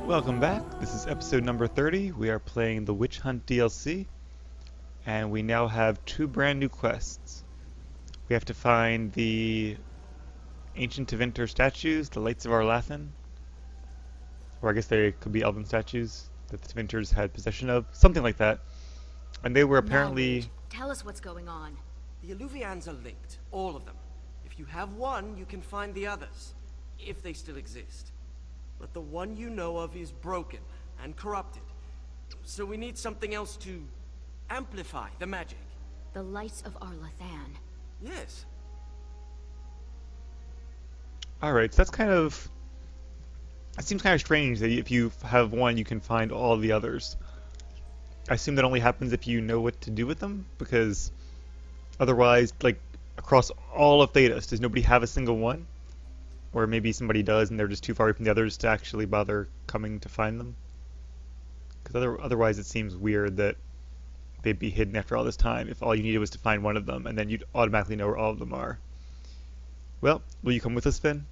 Welcome back. This is episode number 30. We are playing the Witch Hunt DLC, and we now have two brand new quests. We have to find the ancient Tevinter statues, the Lights of Arlathan, or I guess they could be elven statues that the Tevinters had possession of, something like that. And they were apparently... Now, tell us what's going on. The Eluvians are linked, all of them. If you have one, you can find the others, if they still exist. But the one you know of is broken and corrupted. So we need something else to amplify the magic. The Lights of Arlathan. Yes. Alright, so that's kind of... It seems kind of strange that if you have one, you can find all the others. I assume that only happens if you know what to do with them, because otherwise, like, across all of Thedas, does nobody have a single one? Or maybe somebody does and they're just too far away from the others to actually bother coming to find them? Because otherwise it seems weird that they'd be hidden after all this time if all you needed was to find one of them, and then you'd automatically know where all of them are. Well, will you come with us, Finn?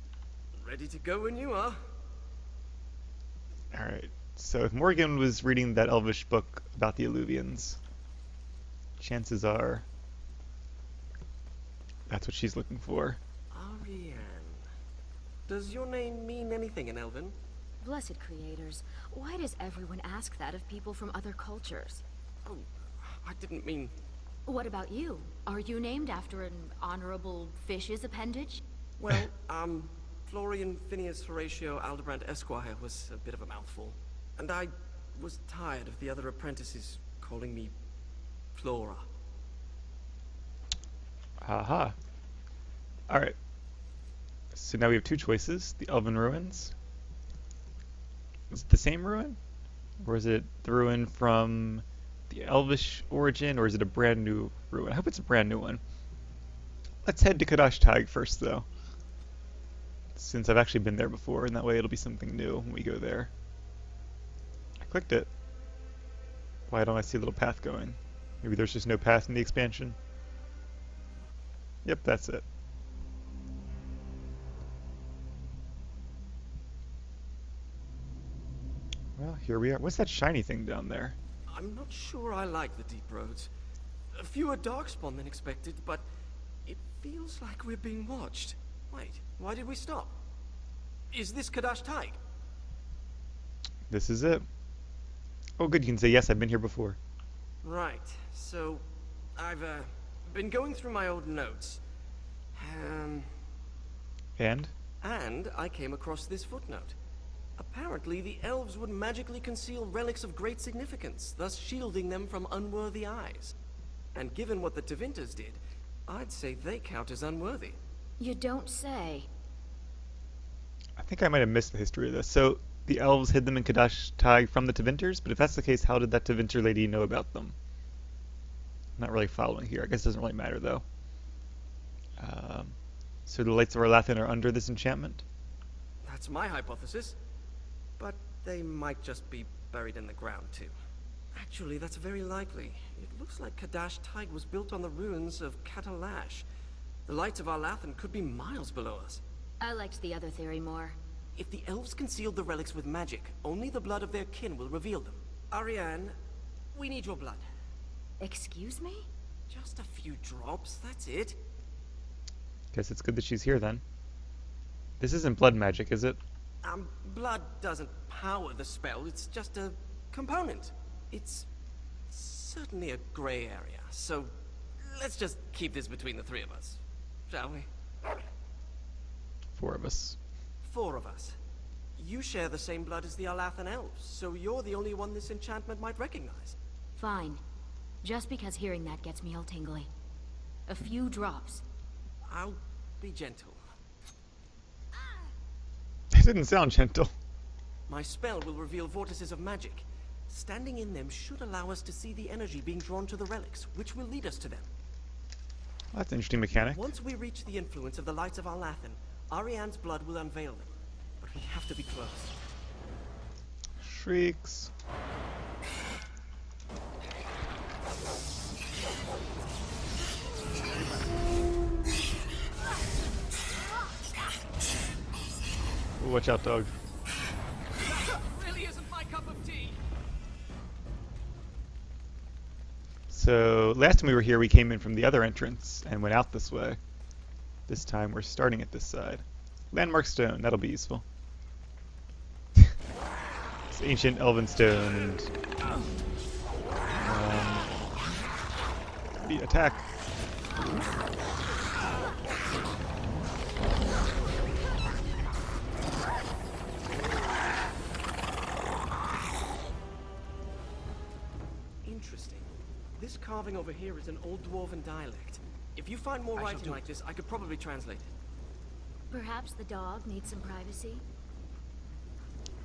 Ready to go when you are. Alright, so if Morrigan was reading that elvish book about the Eluvians, chances are that's what she's looking for. Ariane. Does your name mean anything in Elven? Blessed creators, why does everyone ask that of people from other cultures? Oh, I didn't mean... What about you? Are you named after an honorable fish's appendage? Well, Florian Phineas Horatio Aldebrand Esquire was a bit of a mouthful. And I was tired of the other apprentices calling me Flora. Aha. Alright. So now we have two choices. The Elven Ruins. Is it the same ruin? Or is it the ruin from the Elvish origin, or is it a brand new ruin? I hope it's a brand new one. Let's head to Kadosh Tag first, though. Since I've actually been there before, and that way it'll be something new when we go there. I clicked it. Why don't I see a little path going? Maybe there's just no path in the expansion? Yep, that's it. Well, here we are. What's that shiny thing down there? I'm not sure I like the deep roads. Fewer darkspawn than expected, but it feels like we're being watched. Wait, why did we stop? Is this Kadosh Taig? This is it. Oh good, you can say yes, I've been here before. Right, so I've been going through my old notes. And? And I came across this footnote. Apparently, the elves would magically conceal relics of great significance, thus shielding them from unworthy eyes. And given what the Tevinters did, I'd say they count as unworthy. You don't say. I think I might have missed the history of this. So, the elves hid them in Kadosh Tag from the Tevinters, but if that's the case, how did that Tevinter lady know about them? I'm not really following here. I guess it doesn't really matter, though. So the Lights of Arlathan are under this enchantment? That's my hypothesis. But they might just be buried in the ground, too. Actually, that's very likely. It looks like Kadosh Taig was built on the ruins of Kadosh. The Lights of Arlathan could be miles below us. I liked the other theory more. If the elves concealed the relics with magic, only the blood of their kin will reveal them. Ariane, we need your blood. Excuse me? Just a few drops, that's it. Guess it's good that she's here, then. This isn't blood magic, is it? Blood doesn't power the spell, it's just a component. It's certainly a gray area, so let's just keep this between the three of us, shall we? Four of us. 4 of us. You share the same blood as the Arlathan elves, so you're the only one this enchantment might recognize. Fine. Just because hearing that gets me all tingly. A few drops. I'll be gentle. It didn't sound gentle. My spell will reveal vortices of magic. Standing in them should allow us to see the energy being drawn to the relics, which will lead us to them. Well, that's an interesting mechanic. Once we reach the influence of the Lights of Arlathan, Ariane's blood will unveil them. But we have to be close. Shrieks. Watch out, dog. Really So last time we were here, we came in from the other entrance and went out this way. This time we're starting at this side. Landmark stone, that'll be useful. It's ancient elven stone and the attack. Interesting. This carving over here is an old dwarven dialect. If you find more writing like this, I could probably translate it. Perhaps the dog needs some privacy?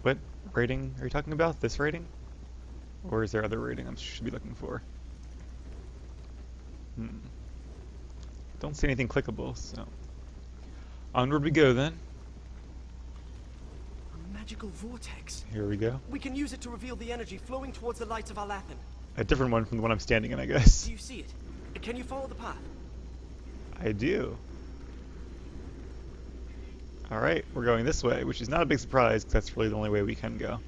What rating are you talking about? This rating? Or is there other rating I should be looking for? Don't see anything clickable, so... Onward we go then. A magical vortex. Here we go. We can use it to reveal the energy flowing towards the lights of Arlathan. A different one from the one I'm standing in, I guess. Do you see it? Can you follow the path? I do. Alright, we're going this way, which is not a big surprise, because that's really the only way we can go.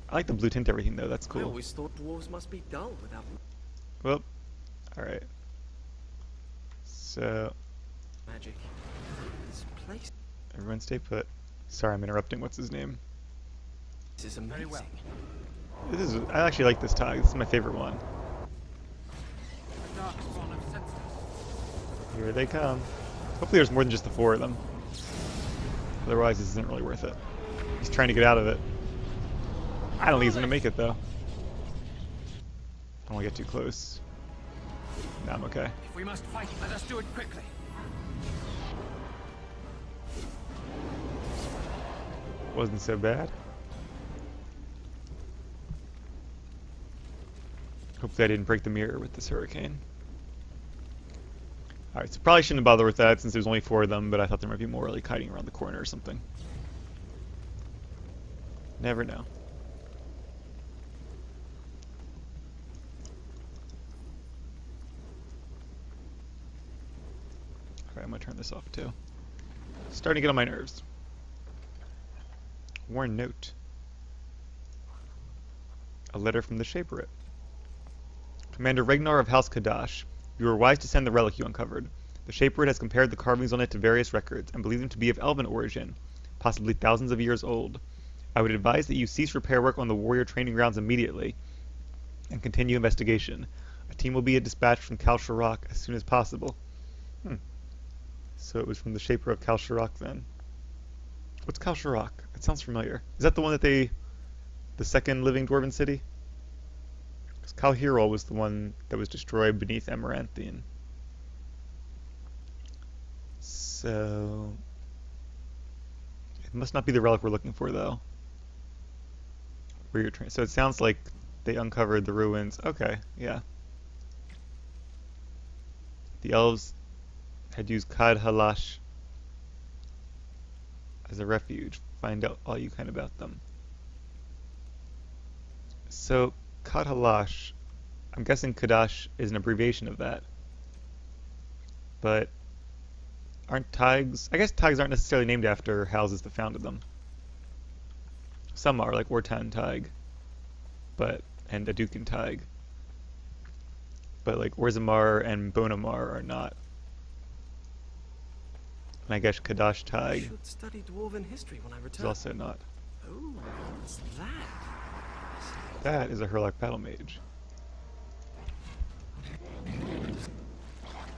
I like the blue tint everything, though. That's I cool. always thought dwarves must be dull without Well, alright. So, magic. This place everyone stay put. Sorry, I'm interrupting. What's his name? is amazing. I actually like this tag. This is my favorite one. Here they come. Hopefully there's more than just the 4 of them. Otherwise this isn't really worth it. He's trying to get out of it. I don't think he's going to make it though. I don't want to get too close. No, I'm okay. If we must fight, let us do it quickly. Wasn't so bad. Hopefully I didn't break the mirror with this hurricane. Alright, so probably shouldn't bother with that since there's only 4 of them, but I thought there might be more like hiding around the corner or something. Never know. Alright, I'm gonna turn this off too. Starting to get on my nerves. Warn note. A letter from the Shaperate. Commander Ragnar of House Kadosh, you were wise to send the relic you uncovered. The Shaperate has compared the carvings on it to various records and believes them to be of Elven origin, possibly thousands of years old. I would advise that you cease repair work on the warrior training grounds immediately and continue investigation. A team will be dispatched from Kal Sharok as soon as possible. So it was from the Shaper of Kal Sharok then. What's Kal Sharok? It sounds familiar. Is that the one that the second living dwarven city? Because Kal Hirol was the one that was destroyed beneath Amaranthian. So it must not be the relic we're looking for, though. So it sounds like they uncovered the ruins. Okay, yeah. The elves had used Kad Halash as a refuge. Find out all you can about them. So, Kad Halash, I'm guessing Kadosh is an abbreviation of that. But aren't Tigers... I guess Tigers aren't necessarily named after houses that founded them. Some are, like Ortan Tig, and Adukin Tig. But like Orzammar and Bonamar are not. And I guess Kadosh I Tig should study dwarven history when I is return. also not. Oh, what's that? That is a Herlock Battle Mage.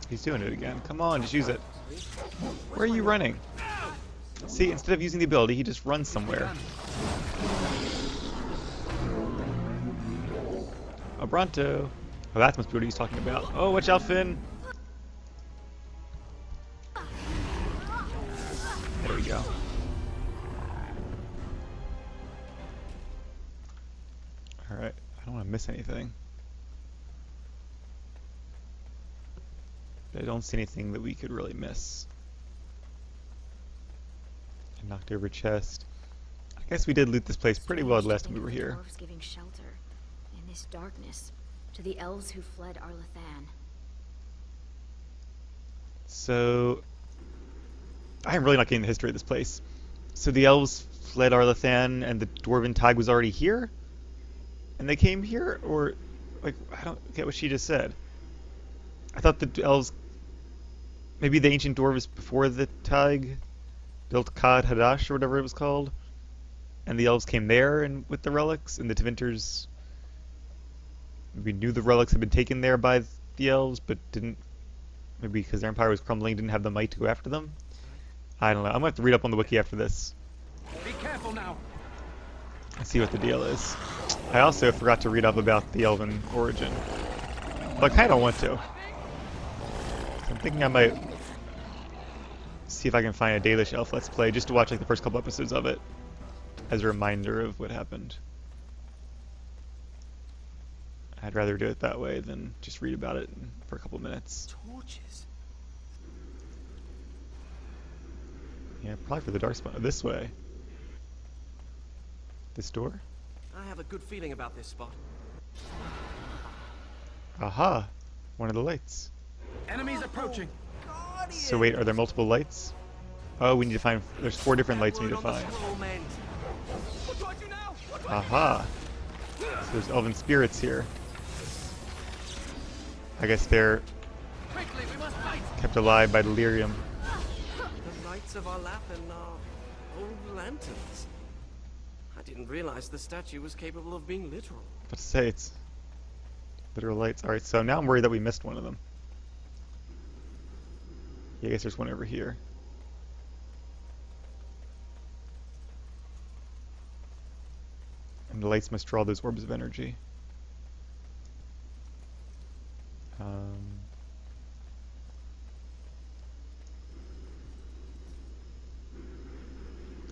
He's doing it again. Come on, just use it. Where are you running? See, instead of using the ability, he just runs somewhere. Abranto. Oh, that must be what he's talking about. Oh, watch out, Finn. There we go. Alright, I don't want to miss anything. I don't see anything that we could really miss. I knocked over chest. I guess we did loot this place pretty well last time we were here. Dwarves giving shelter in this darkness to the elves who fled Arlathan. So, I'm really not getting the history of this place. So the elves fled Arlathan and the dwarven Tig was already here? And they came here? Or Like, I don't get what she just said. I thought the elves, maybe the ancient dwarves before the Tig built Kadosh or whatever it was called, and the elves came there and with the relics, and the Tevinters, we knew the relics had been taken there by the elves, but didn't, maybe because their empire was crumbling, didn't have the might to go after them. I don't know. I'm gonna have to read up on the wiki after this. Be careful now. And see what the deal is. I also forgot to read up about the Elven origin, but I kind of want to. So I'm thinking I might see if I can find a Daily Shelf Let's Play just to watch like the first couple episodes of it as a reminder of what happened. I'd rather do it that way than just read about it for a couple minutes. Torches. Yeah, probably for the dark spot. This way. This door? I have a good feeling about this spot. Aha! One of the lights. Enemies approaching. So wait, are there multiple lights? Oh, we need to find... There's 4 different lights we need to find. Aha! So there's elven spirits here. I guess they're kept alive by delirium. The lights of Arlathan are old lanterns. I didn't realize the statue was capable of being literal. But to say it's literal lights. Alright, so now I'm worried that we missed one of them. Yeah, I guess there's one over here. And the lights must draw those orbs of energy.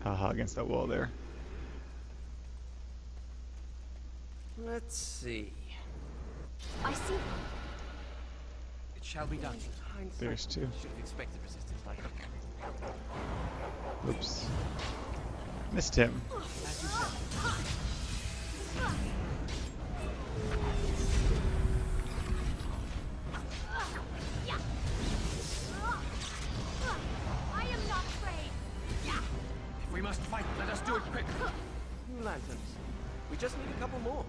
Haha, against that wall there. Let's see. I see. It shall be done. There's 2. Should have expected resistance like that. Oops. Missed him. As you said. I am not afraid. If we must fight, let us do it quick. Lanterns. We just need a couple more.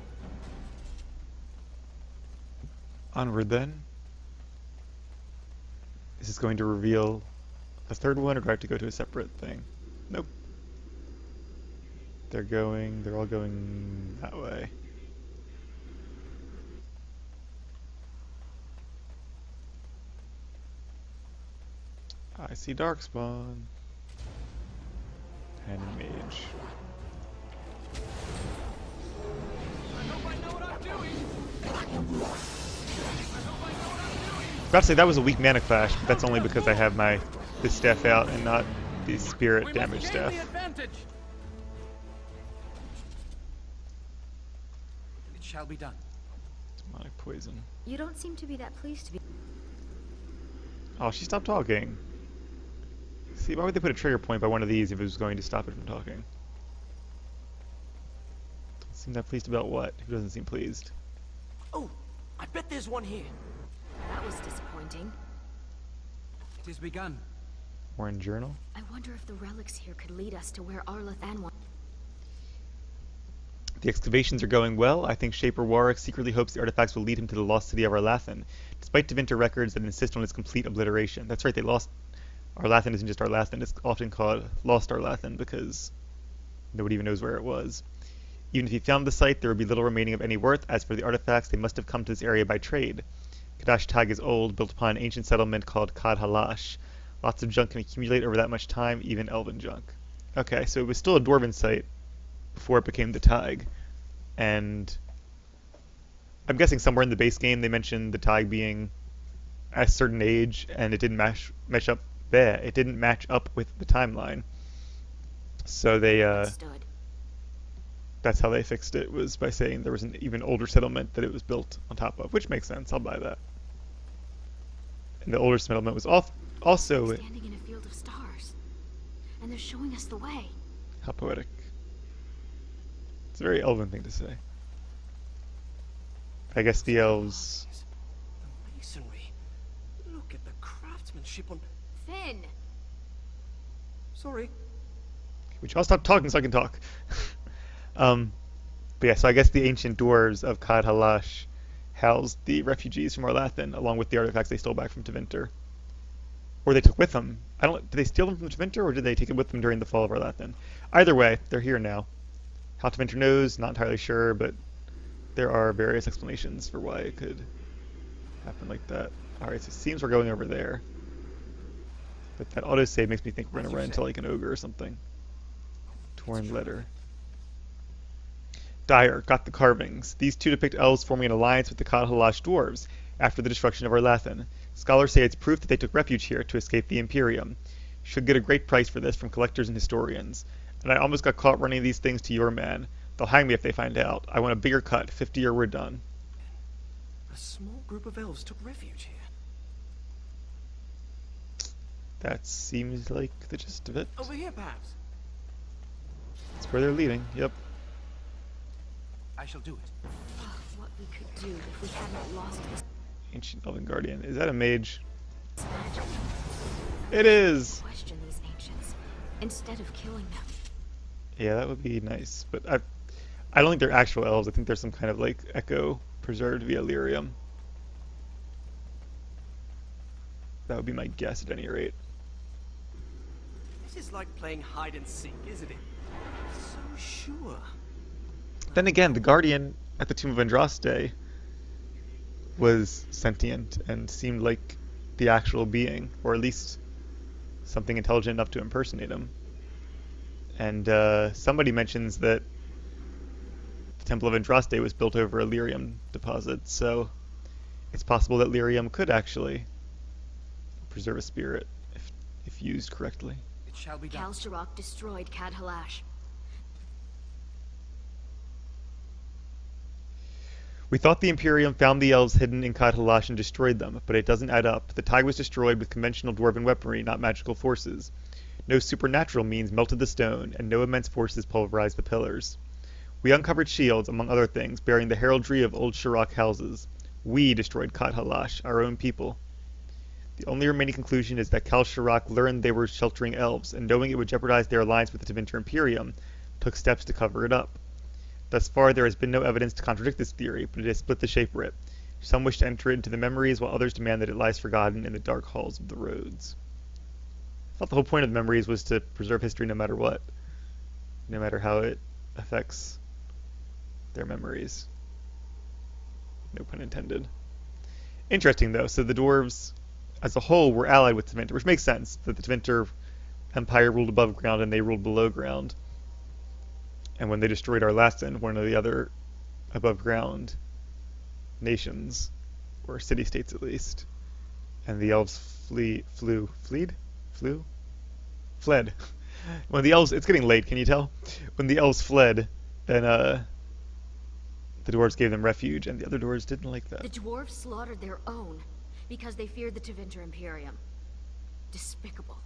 Onward then. Is this going to reveal the third one, or do I have to go to a separate thing? Nope. They're all going that way. I see Darkspawn. And a mage. I hope I know what I'm doing. About to say that was a weak mana clash, but that's only because I have this staff out and not the spirit damage staff. It shall be done. Demonic poison. You don't seem to be that pleased to be. Oh, she stopped talking. See, why would they put a trigger point by one of these if it was going to stop it from talking? Don't seem that pleased about what? Who doesn't seem pleased? Oh, I bet there's one here. That was disappointing. It has begun. Warren Journal? I wonder if the relics here could lead us to where Arlathan went. The excavations are going well. I think Shaper Warwick secretly hopes the artifacts will lead him to the lost city of Arlathan, despite Tevinter records that insist on its complete obliteration. That's right, they lost... Arlathan isn't just Arlathan, it's often called Lost Arlathan because nobody even knows where it was. Even if he found the site, there would be little remaining of any worth. As for the artifacts, they must have come to this area by trade. Kadosh Tag is old, built upon an ancient settlement called Kadhalash. Lots of junk can accumulate over that much time, even elven junk. Okay, so it was still a dwarven site before it became the Tig. And I'm guessing somewhere in the base game they mentioned the Tig being at a certain age, and it didn't match up there. It didn't match up with the timeline. So they that's how they fixed it, was by saying there was an even older settlement that it was built on top of, which makes sense. I'll buy that. And the older settlement was also standing in a field of stars, and they're showing us the way. How poetic. It's a very elven thing to say. I guess the elves... The masonry. Look at the craftsmanship on... Finn! Sorry. Would you all stop talking so I can talk? But yeah, so I guess the ancient dwarves of Kadhalash housed the refugees from Arlathan, along with the artifacts they stole back from Tevinter. Or they took with them. Did they steal them from Tevinter, or did they take it with them during the fall of Arlathan? Either way, they're here now. How Tevinter knows, not entirely sure, but there are various explanations for why it could happen like that. Alright, so it seems we're going over there. But that autosave makes me think we're going to run into like an ogre or something. Torn letter. Dyer, got the carvings. These two depict elves forming an alliance with the Kadosh dwarves after the destruction of Arlathan. Scholars say it's proof that they took refuge here to escape the Imperium. Should get a great price for this from collectors and historians. And I almost got caught running these things to your man. They'll hang me if they find out. I want a bigger cut, 50 or we're done. A small group of elves took refuge here. That seems like the gist of it. Over here, perhaps? That's where they're leading, yep. I shall do it. Oh, what we could do if we hadn't lost this Ancient Elven Guardian. Is that a mage? magic. It is! Question these ancients instead of killing them. Yeah, that would be nice. But I don't think they're actual elves. I think there's some kind of like echo preserved via lyrium. That would be my guess at any rate. This is like playing hide and seek, isn't it? So sure. Then again, the Guardian at the Tomb of Andraste was sentient and seemed like the actual being, or at least something intelligent enough to impersonate him. And somebody mentions that the Temple of Andraste was built over a lyrium deposit, so it's possible that lyrium could actually preserve a spirit if used correctly. It shall be done. Kal-Shirok destroyed Kadosh. We thought the Imperium found the elves hidden in Kadosh and destroyed them, but it doesn't add up. The tide was destroyed with conventional dwarven weaponry, not magical forces. No supernatural means melted the stone, and no immense forces pulverized the pillars. We uncovered shields, among other things, bearing the heraldry of old Shirok houses. We destroyed Kadosh, our own people. The only remaining conclusion is that Kal-Shirok learned they were sheltering elves, and knowing it would jeopardize their alliance with the Tevinter Imperium, took steps to cover it up. Thus far, there has been no evidence to contradict this theory, but it has split the Shaperate. Some wish to enter it into the memories, while others demand that it lies forgotten in the dark halls of the roads. I thought the whole point of the memories was to preserve history no matter what. No matter how it affects their memories. No pun intended. Interesting, though. So the dwarves, as a whole, were allied with Tevinter, which makes sense, that the Tevinter Empire ruled above ground and they ruled below ground. And when they destroyed Arlathan, one of the other above-ground nations, or city-states at least, and the elves fled. When the elves, it's getting late, can you tell? When the elves fled, then the dwarves gave them refuge, and the other dwarves didn't like that. The dwarves slaughtered their own because they feared the Tevinter Imperium. Despicable.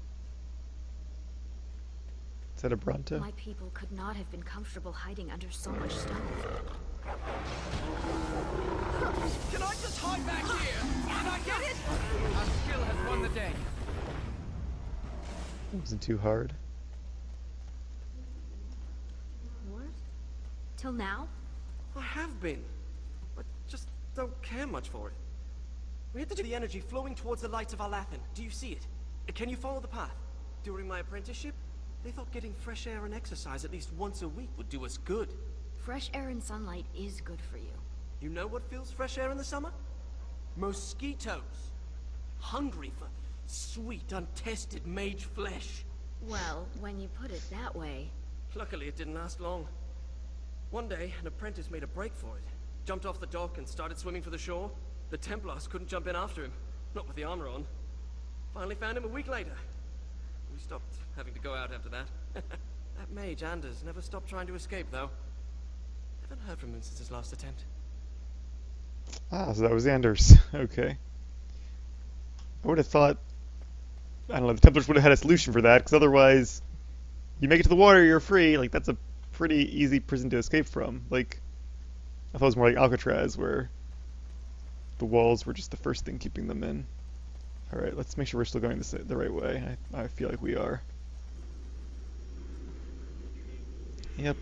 Is that a Bronto? My people could not have been comfortable hiding under so much stone. Can I just hide back here? Can I get it? Our skill has won the day. It wasn't too hard. What? Till now? I have been. I just don't care much for it. We had to do the energy flowing towards the lights of Arlathan. Do you see it? Can you follow the path? During my apprenticeship, they thought getting fresh air and exercise at least once a week would do us good. Fresh air and sunlight is good for you. You know what fills fresh air in the summer? Mosquitoes. Hungry for sweet, untested mage flesh. Well, when you put it that way... Luckily, it didn't last long. One day, an apprentice made a break for it. Jumped off the dock and started swimming for the shore. The Templars couldn't jump in after him. Not with the armor on. Finally found him a week later. We stopped having to go out after that. That mage, Anders, never stopped trying to escape, though. Haven't heard from him since his last attempt. Ah, so that was Anders. Okay. I would have thought, I don't know, the Templars would have had a solution for that, because otherwise, you make it to the water, you're free. Like, that's a pretty easy prison to escape from. Like, I thought it was more like Alcatraz, where the walls were just the first thing keeping them in. Alright, let's make sure we're still going the right way. I feel like we are. Yep.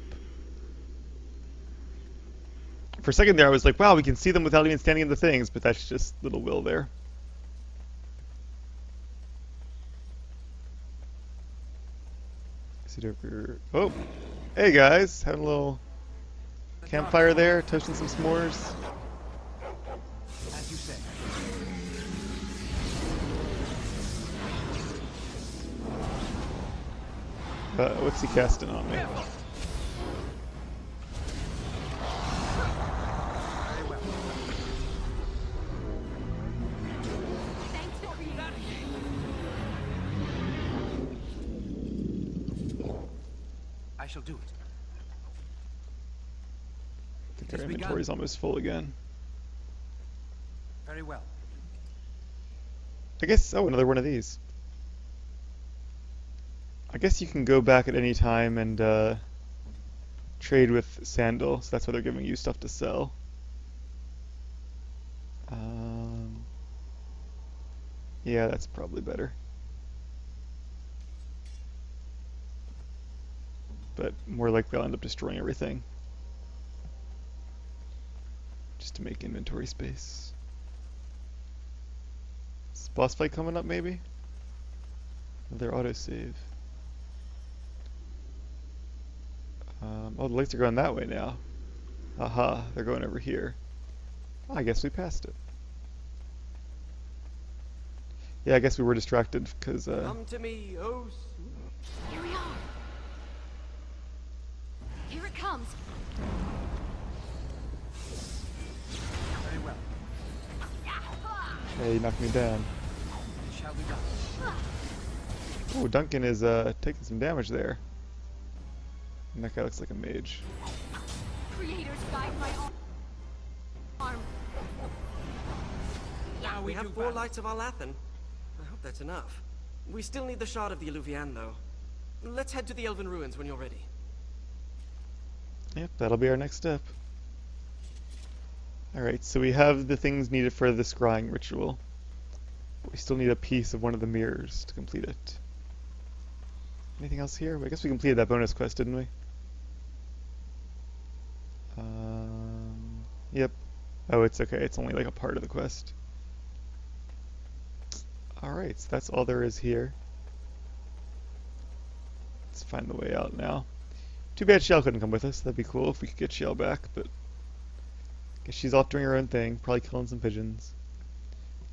For a second there, I was like, wow, we can see them without even standing in the things, but that's just little Will there. Is it over? Oh, hey guys, having a little campfire there, toasting some s'mores. As you say. What's he casting on me? Very well. Thanks for being That I shall do it. I think It has our begun. inventory's almost full again. Very well. I guess, oh, another one of these. I guess you can go back at any time and trade with Sandal, so that's why they're giving you stuff to sell. Yeah, that's probably better. But more likely I'll end up destroying everything. Just to make inventory space. Is boss fight coming up maybe? Another autosave. Oh, the lights are going that way now. Aha, they're going over here. Oh, I guess we passed it. Yeah, I guess we were distracted because Come to me, oh. Here we are. Here it comes. Very well. hey, you knocked me down. It shall be done. Oh, Duncan is taking some damage there. And that guy looks like a mage. Creators guide my arm. Now We have do 4 battle. lights of Arlathan. I hope that's enough. We still need the shard of the elusive, though. Let's head to the Elven ruins when you're ready. Yep, that'll be our next step. Alright, so we have the things needed for the scrying ritual. We still need a piece of one of the mirrors to complete it. Anything else here? I guess we completed that bonus quest, didn't we? Yep. Oh, it's okay. It's only like a part of the quest. Alright, so that's all there is here. Let's find the way out now. Too bad Shell couldn't come with us. That'd be cool if we could get Shell back, but I guess she's off doing her own thing, probably killing some pigeons.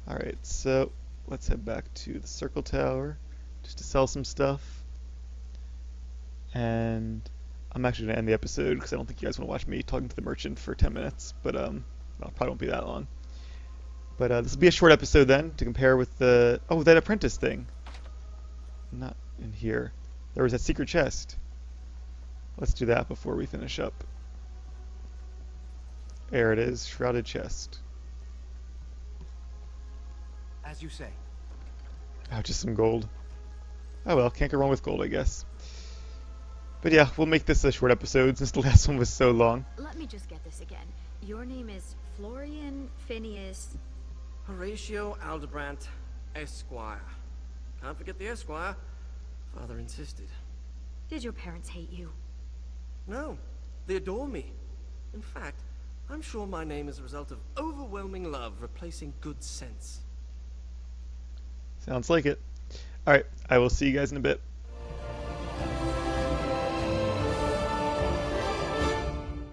Alright, so let's head back to the Circle Tower just to sell some stuff. And I'm actually going to end the episode because I don't think you guys want to watch me talking to the merchant for 10 minutes, but well, probably won't be that long. But this will be a short episode then to compare with the... Oh, that apprentice thing. Not in here. There was that secret chest. Let's do that before we finish up. There it is, shrouded chest. As you say. Oh, just some gold. Oh well, can't go wrong with gold, I guess. But yeah, we'll make this a short episode since the last one was so long. Let me just get this again. Your name is Florian Phineas. Horatio Aldebrandt, Esquire. Can't forget the Esquire. Father insisted. Did your parents hate you? No, they adore me. In fact, I'm sure my name is a result of overwhelming love replacing good sense. Sounds like it. Alright, I will see you guys in a bit.